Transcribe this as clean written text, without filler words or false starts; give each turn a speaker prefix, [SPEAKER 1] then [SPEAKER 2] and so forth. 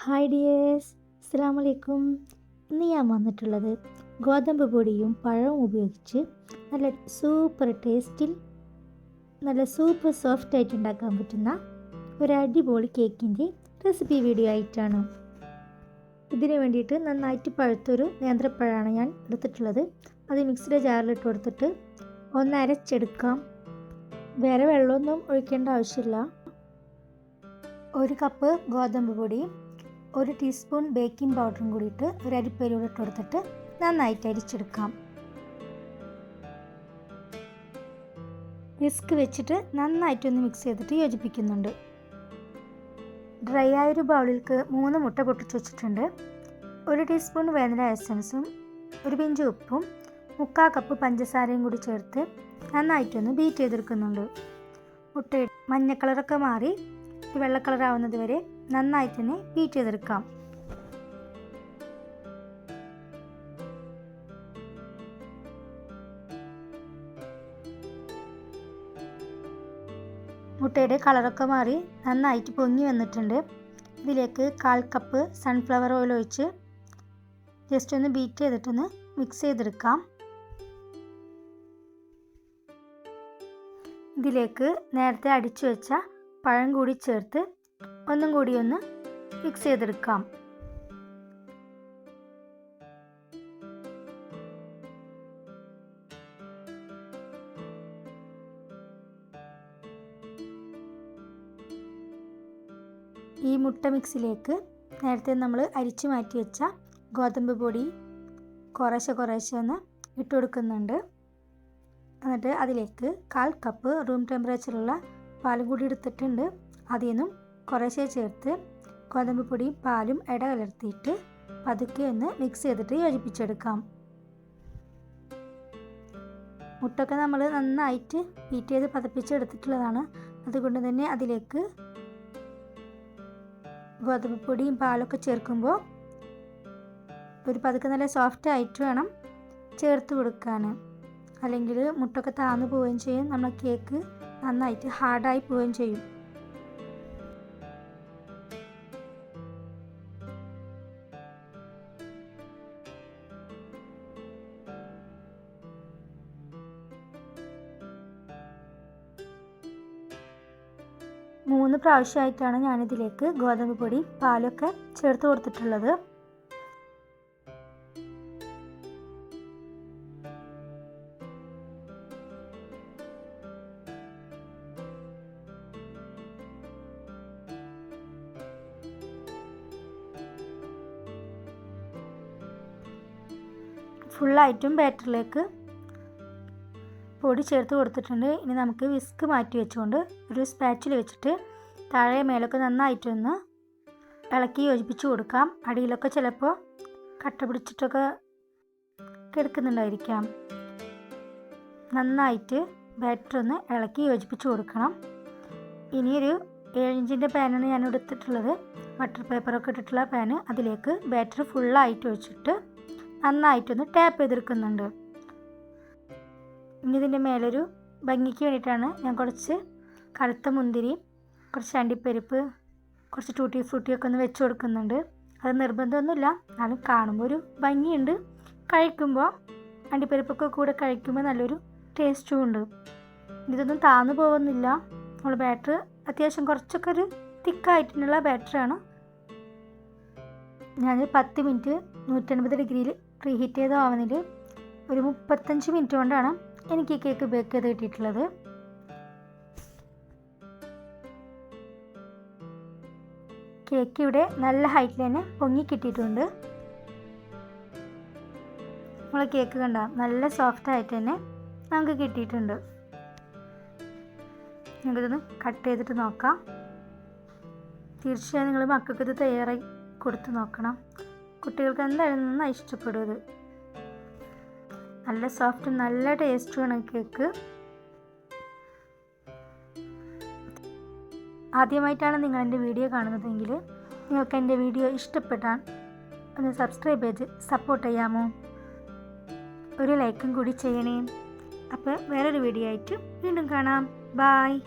[SPEAKER 1] Hi dears, അസ്സലാമു അലൈക്കും. ഇന്ന് ഞാൻ വന്നിട്ടുള്ളത് ഗോതമ്പ് പൊടിയും പഴവും ഉപയോഗിച്ച് നല്ല സൂപ്പർ ടേസ്റ്റിൽ നല്ല സൂപ്പർ സോഫ്റ്റ് ആയിട്ട് ഉണ്ടാക്കാൻ പറ്റുന്ന ഒരു അടിപൊളി കേക്കിൻ്റെ റെസിപ്പി വീഡിയോ ആയിട്ടാണ്. ഇതിന് വേണ്ടിയിട്ട് നന്നായിട്ട് പഴുത്തൊരു നേന്ത്രപ്പഴമാണ് ഞാൻ എടുത്തിട്ടുള്ളത്. അത് മിക്സിയുടെ ജാറിലിട്ട് കൊടുത്തിട്ട് ഒന്ന് അരച്ചെടുക്കാം. വേറെ വെള്ളമൊന്നും ഒഴിക്കേണ്ട ആവശ്യമില്ല. 1 കപ്പ് ഗോതമ്പ് പൊടി, 1 ടീസ്പൂൺ ബേക്കിംഗ് പൗഡറും കൂടിയിട്ട് ഒരു അരിപ്പയിലൂടെ ഇട്ട് കൊടുത്തിട്ട് നന്നായിട്ട് അരിച്ചെടുക്കാം. വിസ്ക് വെച്ചിട്ട് നന്നായിട്ടൊന്ന് മിക്സ് ചെയ്തിട്ട് യോജിപ്പിക്കുന്നുണ്ട്. ഡ്രൈ ആയൊരു ബൗളിലേക്ക് 3 മുട്ട പൊട്ടിച്ച് വെച്ചിട്ടുണ്ട്. 1 ടീസ്പൂൺ വാനില എസൻസും 1 പിഞ്ച് ഉപ്പും 3/4 കപ്പ് പഞ്ചസാരയും കൂടി ചേർത്ത് നന്നായിട്ടൊന്ന് ബീറ്റ് ചെയ്തെടുക്കുന്നുണ്ട്. മുട്ട മഞ്ഞ കളറൊക്കെ മാറി വെള്ള കളർ ആവുന്നത് വരെ നന്നായിട്ട് തന്നെ ബീറ്റ് ചെയ്തെടുക്കാം. മുട്ടയുടെ കളറൊക്കെ മാറി നന്നായിട്ട് പൊങ്ങി വന്നിട്ടുണ്ട്. ഇതിലേക്ക് 1/4 കപ്പ് സൺഫ്ലവർ ഓയിൽ ഒഴിച്ച് ജസ്റ്റ് ഒന്ന് ബീറ്റ് ചെയ്തിട്ടൊന്ന് മിക്സ് ചെയ്തെടുക്കാം. ഇതിലേക്ക് നേരത്തെ അടിച്ചു വെച്ച പഴം കൂടി ചേർത്ത് ഒന്നും കൂടി ഒന്ന് മിക്സ് ചെയ്തെടുക്കാം. ഈ മുട്ട മിക്സിലേക്ക് നേരത്തെ നമ്മൾ അരിച്ചു മാറ്റി വെച്ച ഗോതമ്പ് പൊടി കുറേശ്ശെ ഒന്ന് ഇട്ട് കൊടുക്കുന്നുണ്ട്. എന്നിട്ട് അതിലേക്ക് 1/4 കപ്പ് റൂം ടെമ്പറേച്ചറുള്ള പാലും കൂടി എടുത്തിട്ടുണ്ട്. അതിൽ നിന്നും കുറേശ്ശെ ചേർത്ത് ഗോതമ്പ് പൊടിയും പാലും ഇടകലർത്തിയിട്ട് പതുക്കെ ഒന്ന് മിക്സ് ചെയ്തിട്ട് യോജിപ്പിച്ചെടുക്കാം. മുട്ടൊക്കെ നമ്മൾ നന്നായിട്ട് ബീറ്റ് ചെയ്ത് പതപ്പിച്ചെടുത്തിട്ടുള്ളതാണ്. അതുകൊണ്ട് തന്നെ അതിലേക്ക് ഗോതമ്പ് പൊടിയും പാലൊക്കെ ചേർക്കുമ്പോൾ ഒരു പതുക്കെ നല്ല സോഫ്റ്റ് ആയിട്ട് വേണം ചേർത്ത് കൊടുക്കാൻ. അല്ലെങ്കിൽ മുട്ടൊക്കെ താന്നു പോവുകയും ചെയ്യും, നമ്മുടെ കേക്ക് നന്നായിട്ട് ഹാർഡായി പോവുകയും ചെയ്യും. മൂന്ന് പ്രാവശ്യമായിട്ടാണ് ഞാനിതിലേക്ക് ഗോതമ്പ് പൊടി പാലൊക്കെ ചേർത്ത് കൊടുത്തിട്ടുള്ളത്. ഫുള്ളായിട്ടും ബാറ്ററിലേക്ക് പൊടി ചേർത്ത് കൊടുത്തിട്ടുണ്ട്. ഇനി നമുക്ക് വിസ്ക് മാറ്റി വെച്ചുകൊണ്ട് ഒരു സ്പാച്ചിൽ വെച്ചിട്ട് താഴെ മേലൊക്കെ നന്നായിട്ടൊന്ന് ഇളക്കി യോജിപ്പിച്ച് കൊടുക്കാം. അടിയിലൊക്കെ ചിലപ്പോൾ കട്ട പിടിച്ചിട്ടൊക്കെ കിടക്കുന്നുണ്ടായിരിക്കാം. നന്നായിട്ട് ബാറ്റർ ഒന്ന് ഇളക്കി യോജിപ്പിച്ച് കൊടുക്കണം. ഇനിയൊരു 7 ഇഞ്ചിൻ്റെ പാനാണ് ഞാൻ എടുത്തിട്ടുള്ളത്. ബട്ടർ പേപ്പറൊക്കെ ഇട്ടിട്ടുള്ള പാന്. അതിലേക്ക് ബാറ്റർ ഫുള്ളായിട്ട് ഒഴിച്ചിട്ട് നന്നായിട്ടൊന്ന് ടാപ്പ് ചെയ്തെടുക്കുന്നുണ്ട്. ഇനി ഇതിൻ്റെ മേലൊരു ഭംഗിക്ക് വേണ്ടിയിട്ടാണ് ഞാൻ കുറച്ച് കറുത്ത മുന്തിരി, കുറച്ച് അണ്ടിപ്പരിപ്പ്, കുറച്ച് ടൂട്ടി ഫ്രൂട്ടിയൊക്കെ ഒന്ന് വെച്ച് കൊടുക്കുന്നുണ്ട്. അത് നിർബന്ധമൊന്നുമില്ല, എന്നാലും കാണുമ്പോൾ ഒരു ഭംഗിയുണ്ട്. കഴിക്കുമ്പോൾ അണ്ടിപ്പരിപ്പൊക്കെ കൂടെ കഴിക്കുമ്പോൾ നല്ലൊരു ടേസ്റ്റും ഉണ്ട്. ഇതൊന്നും താന്നു പോകുന്നില്ല. നമ്മൾ ബാറ്റർ അത്യാവശ്യം കുറച്ചൊക്കെ ഒരു തിക്കായിട്ടുള്ള ബാറ്ററാണ്. ഞാൻ 10 മിനിറ്റ് 180 ഡിഗ്രിയിൽ പ്രീഹീറ്റ് ചെയ്ത ഓവനിൽ ഒരു 35 മിനിറ്റ് കൊണ്ടാണ് എനിക്ക് ഈ കേക്ക് ബേക്ക് ചെയ്ത് കിട്ടിയിട്ടുള്ളത്. കേക്ക് ഇവിടെ നല്ല ഹൈറ്റിൽ തന്നെ പൊങ്ങി കിട്ടിയിട്ടുണ്ട്. നമ്മളെ കേക്ക് കണ്ട നല്ല സോഫ്റ്റ് ആയിട്ട് തന്നെ നമുക്ക് കിട്ടിയിട്ടുണ്ട്. നമുക്കിതൊന്ന് കട്ട് ചെയ്തിട്ട് നോക്കാം. തീർച്ചയായും നിങ്ങൾ മക്കൾക്ക് ഇത് തയ്യാറായി കൊടുത്ത് നോക്കണം. കുട്ടികൾക്ക് എന്തായാലും നന്നായി ഇഷ്ടപ്പെടും. ഇത് നല്ല സോഫ്റ്റും നല്ല ടേസ്റ്റുമാണ് കേക്ക്. ആദ്യമായിട്ടാണ് നിങ്ങൾ എൻ്റെ വീഡിയോ കാണുന്നതെങ്കിൽ നിങ്ങൾക്ക് എൻ്റെ വീഡിയോ ഇഷ്ടപ്പെട്ടാൽ ഒന്ന് സബ്സ്ക്രൈബ് ചെയ്ത് സപ്പോർട്ട് ചെയ്യാമോ? ഒരു ലൈക്കും കൂടി ചെയ്യണേ. അപ്പോൾ വേറൊരു വീഡിയോ ആയിട്ട് വീണ്ടും കാണാം. ബായ്.